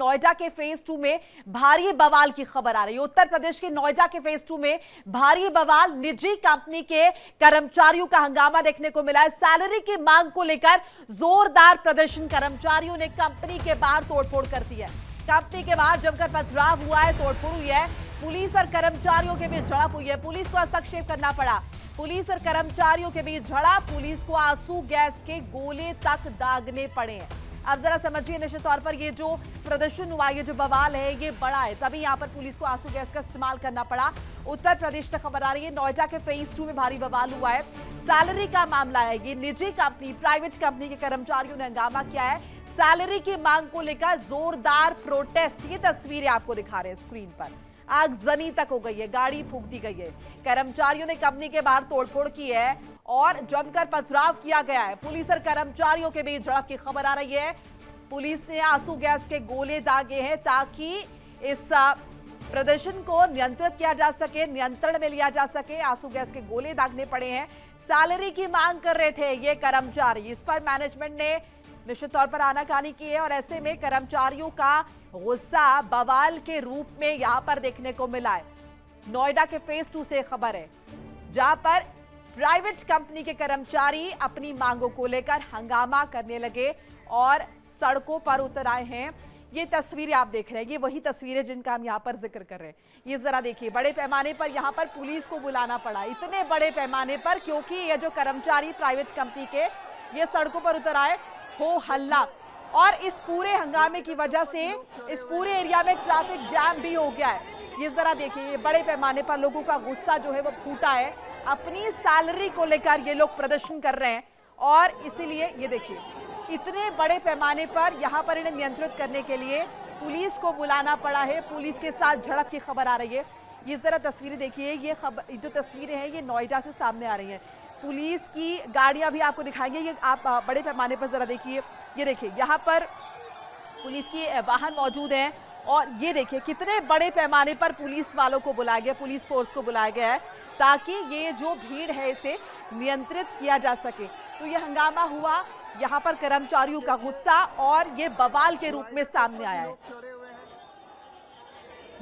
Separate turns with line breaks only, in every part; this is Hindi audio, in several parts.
नोएडा के फेज 2 में भारी बवाल की खबर आ रही है। उत्तर प्रदेश के नोएडा के फेज 2 में भारी बवाल, निजी कंपनी के कर्मचारियों का हंगामा देखने को मिला है। सैलरी की मांग को लेकर जोरदार प्रदर्शन, कर्मचारियों ने कंपनी के बाहर तोड़फोड़ कर दी है। कंपनी के बाहर जमकर पथराव हुआ है, तोड़फोड़ हुई है। पुलिस और कर्मचारियों के बीच झड़प हुई है। पुलिस को हस्तक्षेप करना पड़ा। पुलिस और कर्मचारियों के बीच झड़प, पुलिस को आंसू गैस के गोले तक दागने पड़े हैं। अब जरा समझिए, निश्चित तौर पर ये जो प्रदर्शन हुआ, ये जो बवाल है, ये बड़ा है, तभी यहाँ पर पुलिस को आंसू गैस का इस्तेमाल करना पड़ा। उत्तर प्रदेश से खबर आ रही है, नोएडा के फेज 2 में भारी बवाल हुआ है। सैलरी का मामला है। ये निजी कंपनी, प्राइवेट कंपनी के कर्मचारियों ने हंगामा किया है। सैलरी की मांग को लेकर जोरदार प्रोटेस्ट। ये तस्वीरें आपको दिखा रहे हैं स्क्रीन पर। आगजनी तक हो गई है, गाड़ी फूंक दी गई है। कर्मचारियों ने कंपनी के बाहर तोड़फोड़ की है और जमकर पथराव किया गया है। पुलिस और कर्मचारियों के बीच झड़प की खबर आ रही है। पुलिस ने आंसू गैस के गोले दागे हैं ताकि इस प्रदर्शन को नियंत्रित किया जा सके, नियंत्रण में लिया जा सके। आंसू गैस के गोले दागने पड़े हैं। सैलरी की मांग कर रहे थे ये कर्मचारी। इस पर मैनेजमेंट ने निश्चित तौर पर आनाकानी की है और ऐसे में कर्मचारियों का गुस्सा बवाल के रूप में यहां पर देखने को मिला है। नोएडा के फेज 2 से खबर है, जहां पर प्राइवेट कंपनी के कर्मचारी अपनी मांगों को लेकर हंगामा करने लगे और सड़कों पर उतर आए हैं। ये तस्वीरें आप देख रहे हैं, ये वही तस्वीरें जिनका हम यहाँ पर जिक्र कर रहे हैं। ये जरा देखिए, बड़े पैमाने पर यहाँ पर पुलिस को बुलाना पड़ा, इतने बड़े पैमाने पर, क्योंकि ये जो कर्मचारी प्राइवेट कंपनी के ये सड़कों पर उतर आए, हो हल्ला। और इस पूरे हंगामे की वजह से इस पूरे एरिया में ट्रैफिक जाम भी हो गया है। ये जरा देखिए, ये बड़े पैमाने पर लोगों का गुस्सा जो है वो फूटा है। अपनी सैलरी को लेकर ये लोग प्रदर्शन कर रहे हैं और इसीलिए ये देखिए, इतने बड़े पैमाने पर यहाँ पर इन्हें नियंत्रित करने के लिए पुलिस को बुलाना पड़ा है। पुलिस के साथ झड़प की खबर आ रही है। ये जरा तस्वीरें देखिए, ये जो तस्वीरें हैं ये नोएडा से सामने आ रही हैं। पुलिस की गाड़ियां भी आपको दिखाएंगे। ये आप बड़े पैमाने पर जरा देखिए, ये देखिए यहाँ पर पुलिस की वाहन मौजूद हैं और ये देखिए कितने बड़े पैमाने पर पुलिस वालों को बुलाया गया, पुलिस फोर्स को बुलाया गया है ताकि ये जो भीड़ है इसे नियंत्रित किया जा सके। तो ये हंगामा हुआ, यहाँ पर कर्मचारियों का गुस्सा और ये बवाल के रूप में सामने आया है।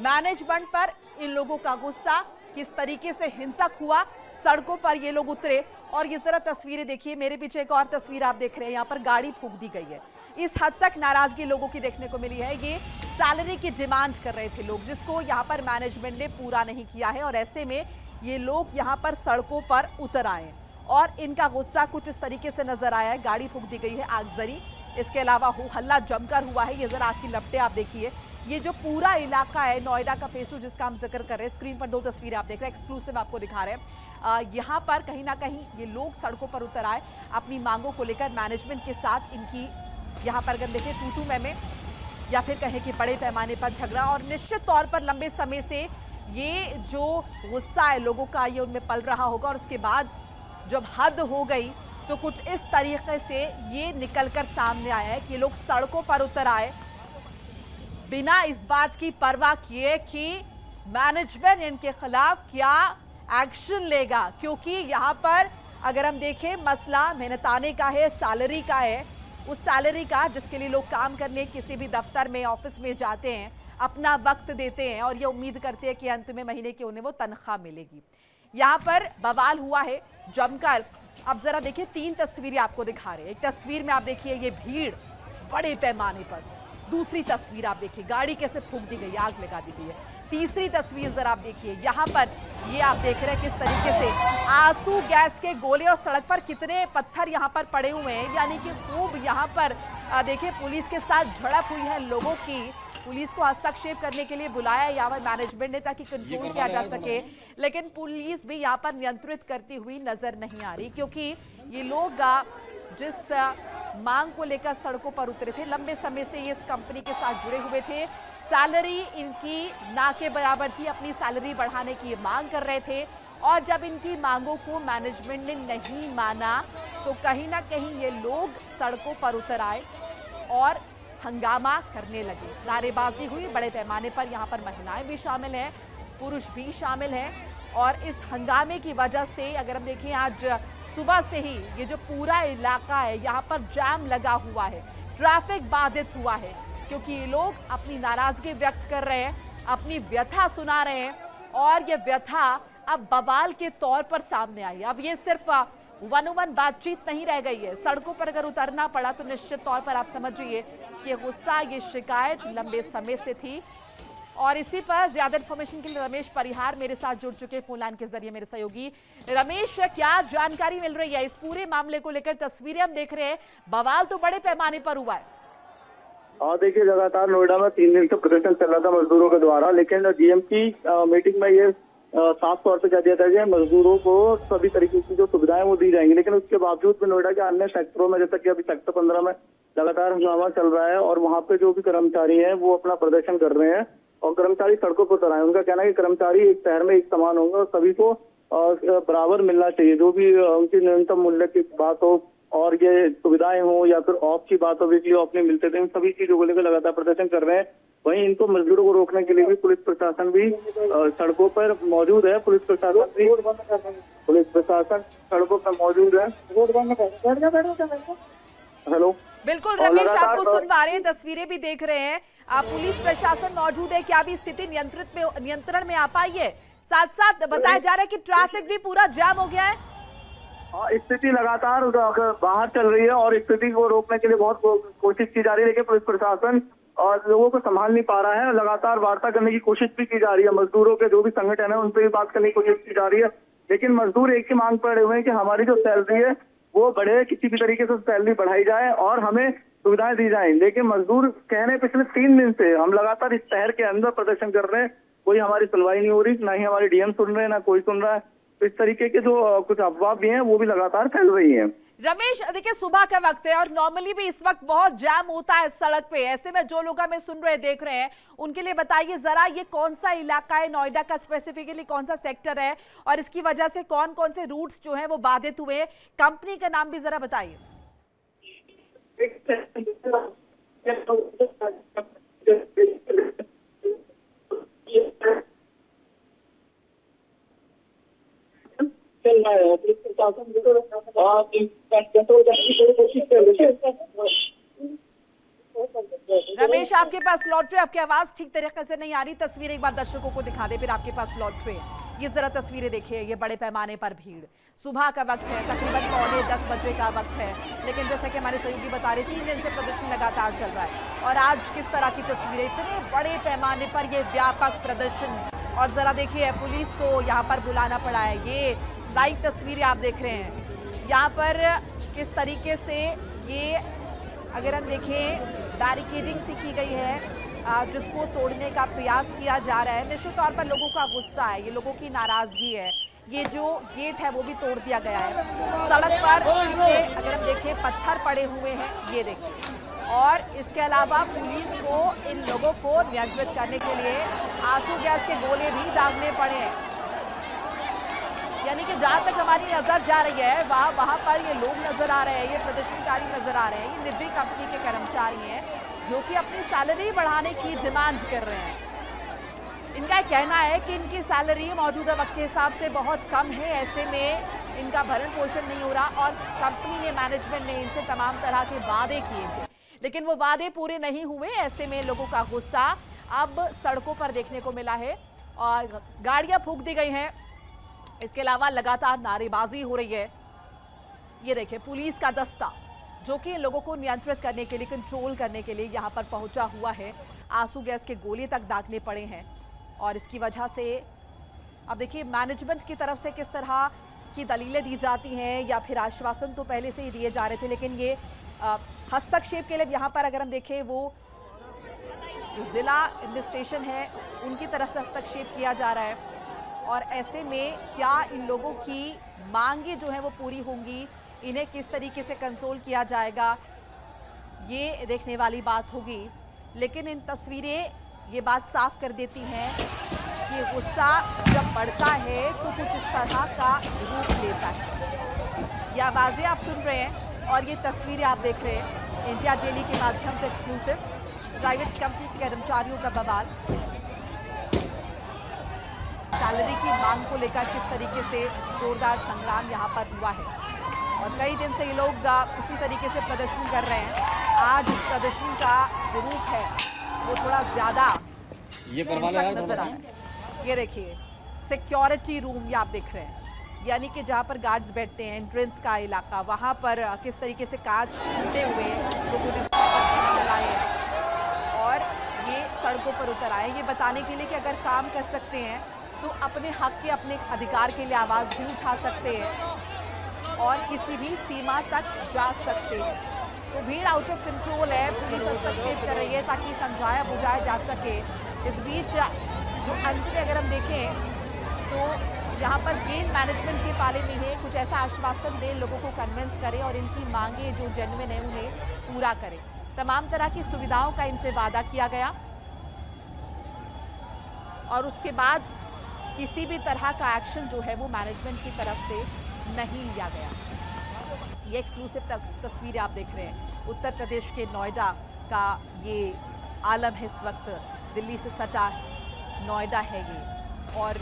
मैनेजमेंट पर इन लोगों का गुस्सा, किस तरीके से हिंसक हुआ, सड़कों पर ये लोग उतरे। और ये जरा तस्वीरें देखिए, मेरे पीछे एक और तस्वीर आप देख रहे हैं, यहाँ पर गाड़ी फूंक दी गई है। इस हद तक नाराजगी लोगों की देखने को मिली है। ये सैलरी की डिमांड कर रहे थे लोग, जिसको यहाँ पर मैनेजमेंट ने पूरा नहीं किया है और ऐसे में ये लोग यहाँ पर सड़कों पर उतर आए और इनका गुस्सा कुछ इस तरीके से नजर आया है। गाड़ी फूंक दी गई है, आगजनी, इसके अलावा हो हल्ला जमकर हुआ है। ये जरा आग की लपटें आप देखिए। ये जो पूरा इलाका है नोएडा का फेज 2 जिसका हम जिक्र कर रहे हैं, स्क्रीन पर 2 तस्वीरें आप देख रहे हैं, एक्सक्लूसिव आपको दिखा रहे हैं। यहाँ पर कहीं ना कहीं ये लोग सड़कों पर उतर आए अपनी मांगों को लेकर। मैनेजमेंट के साथ इनकी यहाँ पर अगर देखें तू में या फिर कहें कि बड़े पैमाने पर झगड़ा, और निश्चित तौर पर लंबे समय से ये जो गुस्सा है लोगों का ये उनमें पल रहा होगा और उसके बाद जब हद हो गई तो कुछ इस तरीके से ये निकलकर सामने आया है कि लोग सड़कों पर उतर आए बिना इस बात की परवाह किए कि मैनेजमेंट इनके खिलाफ क्या एक्शन लेगा। क्योंकि यहाँ पर अगर हम देखें, मसला मेहनताने का है, सैलरी का है। उस सैलरी का जिसके लिए लोग काम करने किसी भी दफ्तर में, ऑफिस में जाते हैं, अपना वक्त देते हैं और ये उम्मीद करते हैं कि अंत में महीने की उन्हें वो तनख्वाह मिलेगी। यहाँ पर बवाल हुआ है जमकर। अब जरा देखिए, 3 तस्वीरें आपको दिखा रहे हैं। एक तस्वीर में आप देखिए ये भीड़ बड़े पैमाने पर, दूसरी तस्वीर आप देखिए गाड़ी कैसे फूंक दी गई, आग लगा दी गई है, तीसरी तस्वीर जरा आप देखिए, यहाँ पर ये आप देख रहे हैं किस तरीके से आंसू गैस के गोले और सड़क पर कितने पत्थर यहाँ पर पड़े हुए हैं। यानी कि खूब यहाँ पर देखिए पुलिस के साथ झड़प हुई है लोगों की। पुलिस को हस्तक्षेप करने के लिए बुलाया यहाँ पर मैनेजमेंट ने ताकि कंट्रोल किया जा सके, लेकिन पुलिस भी यहाँ पर नियंत्रित करती हुई नजर नहीं आ रही। क्योंकि ये लोग जिस मांग को लेकर सड़कों पर उतरे थे, लंबे समय से ये इस कंपनी के साथ जुड़े हुए थे, सैलरी इनकी ना के बराबर थी, अपनी सैलरी बढ़ाने की मांग कर रहे थे और जब इनकी मांगों को मैनेजमेंट ने नहीं माना तो कहीं ना कहीं ये लोग सड़कों पर उतर आए और हंगामा करने लगे। नारेबाजी हुई बड़े पैमाने पर, यहाँ पर महिलाएं भी शामिल हैं, पुरुष भी शामिल हैं और इस हंगामे की वजह से अगर हम देखें आज सुबह से ही ये जो पूरा इलाका है यहाँ पर जाम लगा हुआ है, ट्रैफिक बाधित हुआ है। क्योंकि ये लोग अपनी नाराजगी व्यक्त कर रहे हैं, अपनी व्यथा सुना रहे हैं और ये व्यथा अब बवाल के तौर पर सामने आई। अब ये सिर्फ वन वन बातचीत नहीं रह गई है, सड़कों पर अगर उतरना पड़ा तो निश्चित तौर पर आप समझिए कि गुस्सा, ये शिकायत लंबे समय से थी। और इसी पर ज्यादा इन्फॉर्मेशन के लिए रमेश परिहार मेरे साथ जुड़ चुके फोन लाइन के जरिए, मेरे सहयोगी। रमेश, क्या जानकारी मिल रही है इस पूरे मामले को लेकर? तस्वीरें हम देख रहे हैं, बवाल तो बड़े पैमाने पर हुआ है।
देखिए, लगातार नोएडा में 3 दिन से प्रदर्शन चल रहा था मजदूरों के द्वारा, लेकिन डीएम की मीटिंग में ये साफ तौर पे कह दिया था कि मजदूरों को सभी तरीके की जो सुविधाएं वो दी जाएंगी। लेकिन उसके बावजूद भी नोएडा के अन्य सेक्टरों में, जैसा कि अभी सेक्टर 15 में लगातार हंगामा चल रहा है और वहाँ पे जो भी कर्मचारी हैं वो अपना प्रदर्शन कर रहे हैं और कर्मचारी सड़कों पर उतर आए। उनका कहना है कि कर्मचारी एक शहर में एक समान होंगे और सभी को बराबर मिलना चाहिए, जो भी उनकी न्यूनतम मूल्य की बात हो और ये सुविधाएं हो या फिर ऑफ की बात हो, वीकली ऑफ नहीं मिलते थे, इन सभी चीजों को लेकर लगातार प्रदर्शन कर रहे हैं। वहीं इनको मजदूरों को रोकने के लिए भी पुलिस प्रशासन भी सड़कों पर मौजूद है। पुलिस प्रशासन सड़कों पर मौजूद है। हेलो,
बिल्कुल रमेश, आपको सुन पा रहे हैं, तस्वीरें भी देख रहे हैं। पुलिस प्रशासन मौजूद है, क्या भी स्थिति नियंत्रण में आ पाई है? साथ साथ बताया जा रहा है कि ट्रैफिक भी पूरा जाम हो गया है।
स्थिति लगातार बाहर चल रही है और स्थिति को रोकने के लिए बहुत कोशिश की जा रही है, लेकिन पुलिस प्रशासन और लोगों को संभाल नहीं पा रहा है। लगातार वार्ता करने की कोशिश भी की जा रही है, मजदूरों के जो भी संगठन है उनसे भी बात करने की कोशिश की जा रही है, लेकिन मजदूर एक ही मांग पड़े हुए हैं कि हमारी जो सैलरी है वो बढ़े, किसी भी तरीके से सैलरी बढ़ाई जाए और हमें सुविधाएं दी जाएं। लेकिन मजदूर कह रहे हैं पिछले 3 दिन से हम लगातार इस शहर के अंदर प्रदर्शन कर रहे हैं, कोई हमारी सुनवाई नहीं हो रही, ना ही हमारे डीएम सुन रहे हैं, ना कोई सुन रहा है। इस तरीके के जो कुछ अफवाह भी हैं वो भी लगातार फैल रही हैं।
रमेश, देखिए सुबह का वक्त है और नॉर्मली भी इस वक्त बहुत जाम होता है सड़क पे, ऐसे में जो लोग हमें सुन रहे देख रहे हैं उनके लिए बताइए जरा, ये कौन सा इलाका है नोएडा का, स्पेसिफिकली कौन सा सेक्टर है और इसकी वजह से कौन कौन से रूट्स जो हैं वो बाधित हुए, कंपनी का नाम भी जरा बताइए।
चल रहा है पुलिस प्रशासन कंट्रोल करने की कोशिश कर रही है।
रमेश, आपके पास लौट रहे, आपकी आवाज ठीक तरीके से नहीं आ रही, तस्वीर एक बार दर्शकों को दिखा दे, फिर आपके पास लौट रहे। ये जरा तस्वीरें देखिए, ये बड़े पैमाने पर भीड़, सुबह का वक्त है, तकरीबन 9:45 बजे का वक्त है, लेकिन जैसा कि हमारे सहयोगी बता रहे 3 दिन से प्रदर्शन लगातार चल रहा है और आज किस तरह की तस्वीरें, इतने बड़े पैमाने पर ये व्यापक प्रदर्शन। और जरा देखिए, पुलिस को यहाँ पर बुलाना पड़ा है। ये लाइव तस्वीरें आप देख रहे हैं, यहाँ पर किस तरीके से ये अगर हम देखें बैरिकेडिंग सी की गई है जिसको तोड़ने का प्रयास किया जा रहा है। निश्चित तौर पर लोगों का गुस्सा है, ये लोगों की नाराजगी है। ये जो गेट है वो भी तोड़ दिया गया है, सड़क पर अगर हम देखें पत्थर पड़े हुए हैं, ये देखिए। और इसके अलावा पुलिस को इन लोगों को नियंत्रित करने के लिए आंसू गैस के गोले भी दागने पड़े हैं। यानी कि जहां तक हमारी नजर जा रही है वहां पर ये लोग नजर आ रहे हैं, ये प्रदर्शनकारी नजर आ रहे हैं, ये निजी कंपनी के कर्मचारी हैं जो कि अपनी सैलरी बढ़ाने की डिमांड कर रहे हैं। इनका कहना है कि इनकी सैलरी मौजूदा वक्त के हिसाब से बहुत कम है, ऐसे में इनका भरण पोषण नहीं हो रहा और कंपनी ने, मैनेजमेंट ने इनसे तमाम तरह के वादे किए थे, लेकिन वो वादे पूरे नहीं हुए। ऐसे में लोगों का गुस्सा अब सड़कों पर देखने को मिला है और गाड़ियां फूंक दी गई हैं। इसके अलावा लगातार नारेबाजी हो रही है। ये देखिए, पुलिस का दस्ता जो कि इन लोगों को नियंत्रित करने के लिए, कंट्रोल करने के लिए यहाँ पर पहुंचा हुआ है। आंसू गैस के गोले तक दागने पड़े हैं और इसकी वजह से अब देखिए मैनेजमेंट की तरफ से किस तरह की दलीलें दी जाती हैं या फिर आश्वासन तो पहले से ही दिए जा रहे थे, लेकिन ये हस्तक्षेप के लिए यहाँ पर अगर हम देखें वो जिला एडमिनिस्ट्रेशन है उनकी तरफ से हस्तक्षेप किया जा रहा है। और ऐसे में क्या इन लोगों की मांगें जो हैं वो पूरी होंगी, इन्हें किस तरीके से कंट्रोल किया जाएगा, ये देखने वाली बात होगी। लेकिन इन तस्वीरें ये बात साफ कर देती हैं कि गुस्सा जब बढ़ता है तो कुछ इस तरह का रूप लेता है। ये आवाज़ें आप सुन रहे हैं और ये तस्वीरें आप देख रहे हैं इंडिया डेली के माध्यम से एक्सक्लूसिव। प्राइवेट कंपनी के कर्मचारियों का बवाल, सैलरी की मांग को लेकर किस तरीके से जोरदार संग्राम यहाँ पर हुआ है और कई दिन से ये लोग इसी तरीके से प्रदर्शन कर रहे हैं। आज इस प्रदर्शन का जो रूप है वो थोड़ा ज्यादा
ये करवा लो यार
नजर आ रहा है। ये देखिए सिक्योरिटी रूम ये आप देख रहे हैं, यानी कि जहाँ पर गार्ड्स बैठते हैं, एंट्रेंस का इलाका, वहाँ पर किस तरीके से कांच टूटे हुए लोगों ने चलाए और ये सड़कों पर उतर आए, ये बताने के लिए कि अगर काम कर सकते हैं तो अपने हक के, अपने अधिकार के लिए आवाज़ भी उठा सकते हैं और किसी भी सीमा तक जा सकते हैं। तो भीड़ आउट ऑफ कंट्रोल है, पुलिस हस्तक्षेप कर रही है ताकि समझाया बुझाया जा सके। इस बीच जो अंत में अगर हम देखें तो यहाँ पर गेम मैनेजमेंट के पाले में है, कुछ ऐसा आश्वासन दें, लोगों को कन्विंस करें और इनकी मांगे जो जेन्युइन है उन्हें पूरा करें। तमाम तरह की सुविधाओं का इनसे वादा किया गया और उसके बाद किसी भी तरह का एक्शन जो है वो मैनेजमेंट की तरफ से नहीं लिया गया। ये एक्सक्लूसिव तस्वीरें आप देख रहे हैं, उत्तर प्रदेश के नोएडा का ये आलम है। इस वक्त दिल्ली से सटा नोएडा है ये, और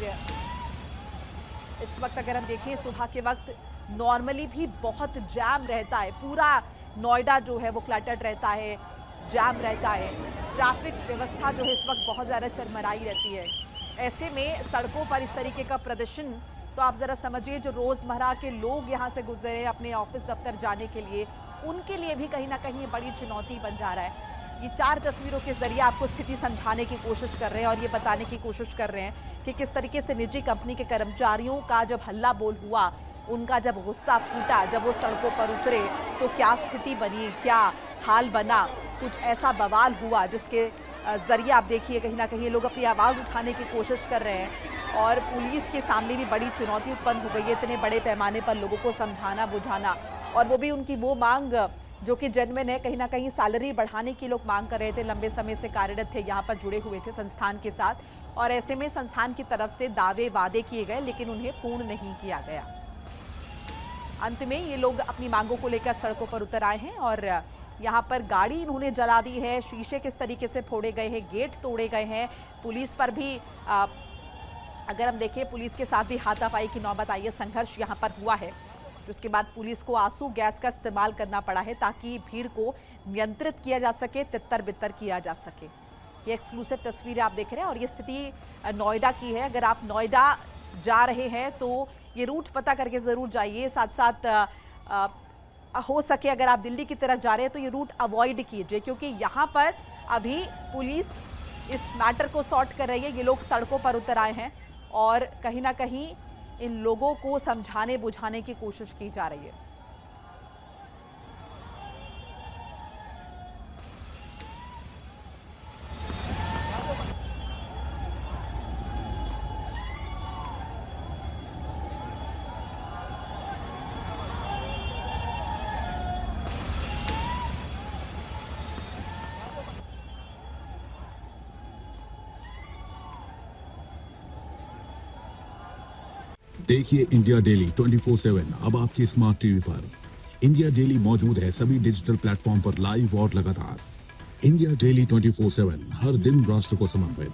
इस वक्त अगर हम देखें सुबह के वक्त नॉर्मली भी बहुत जाम रहता है, पूरा नोएडा जो है वो क्लटर्ड रहता है, जाम रहता है, ट्रैफिक व्यवस्था जो है इस वक्त बहुत ज़्यादा चरमराई रहती है। ऐसे में सड़कों पर इस तरीके का प्रदर्शन, तो आप ज़रा समझिए जो रोज़मर्रा के लोग यहाँ से गुजरे अपने ऑफिस दफ्तर जाने के लिए, उनके लिए भी कहीं ना कहीं बड़ी चुनौती बन जा रहा है। ये 4 तस्वीरों के जरिए आपको स्थिति समझाने की कोशिश कर रहे हैं और ये बताने की कोशिश कर रहे हैं कि किस तरीके से निजी कंपनी के कर्मचारियों का जब हल्ला बोल हुआ, उनका जब गुस्सा फूटा, जब वो सड़कों पर उतरे तो क्या स्थिति बनी, क्या हाल बना, कुछ ऐसा बवाल हुआ जिसके जरिए आप देखिए कहीं ना कहीं लोग अपनी आवाज़ उठाने की कोशिश कर रहे हैं और पुलिस के सामने भी बड़ी चुनौती उत्पन्न हो गई है इतने बड़े पैमाने पर लोगों को समझाना बुझाना, और वो भी उनकी वो मांग जो कि जेन्युइन है। कहीं ना कहीं सैलरी बढ़ाने की लोग मांग कर रहे थे, लंबे समय से कार्यरत थे, यहाँ पर जुड़े हुए थे संस्थान के साथ, और ऐसे में संस्थान की तरफ से दावे वादे किए गए लेकिन उन्हें पूर्ण नहीं किया गया। अंत में ये लोग अपनी मांगों को लेकर सड़कों पर उतर आए हैं और यहाँ पर गाड़ी इन्होंने जला दी है, शीशे किस तरीके से फोड़े गए हैं, गेट तोड़े गए हैं, पुलिस पर भी अगर हम देखें पुलिस के साथ भी हाथापाई की नौबत आई है, संघर्ष यहाँ पर हुआ है। उसके बाद पुलिस को आंसू गैस का इस्तेमाल करना पड़ा है ताकि भीड़ को नियंत्रित किया जा सके, तितर बितर किया जा सके। ये एक्सक्लूसिव तस्वीरें आप देख रहे हैं और ये स्थिति नोएडा की है। अगर आप नोएडा जा रहे हैं तो ये रूट पता करके ज़रूर जाइए, साथ साथ हो सके अगर आप दिल्ली की तरफ जा रहे हैं तो ये रूट अवॉइड कीजिए, क्योंकि यहाँ पर अभी पुलिस इस मैटर को सॉर्ट कर रही है। ये लोग सड़कों पर उतर आए हैं और कहीं ना कहीं इन लोगों को समझाने बुझाने की कोशिश की जा रही है।
देखिए इंडिया डेली 24/7 अब आपकी स्मार्ट टीवी पर। इंडिया डेली मौजूद है सभी डिजिटल प्लेटफॉर्म पर लाइव और लगातार। इंडिया डेली 24/7 हर दिन राष्ट्र को समर्पित।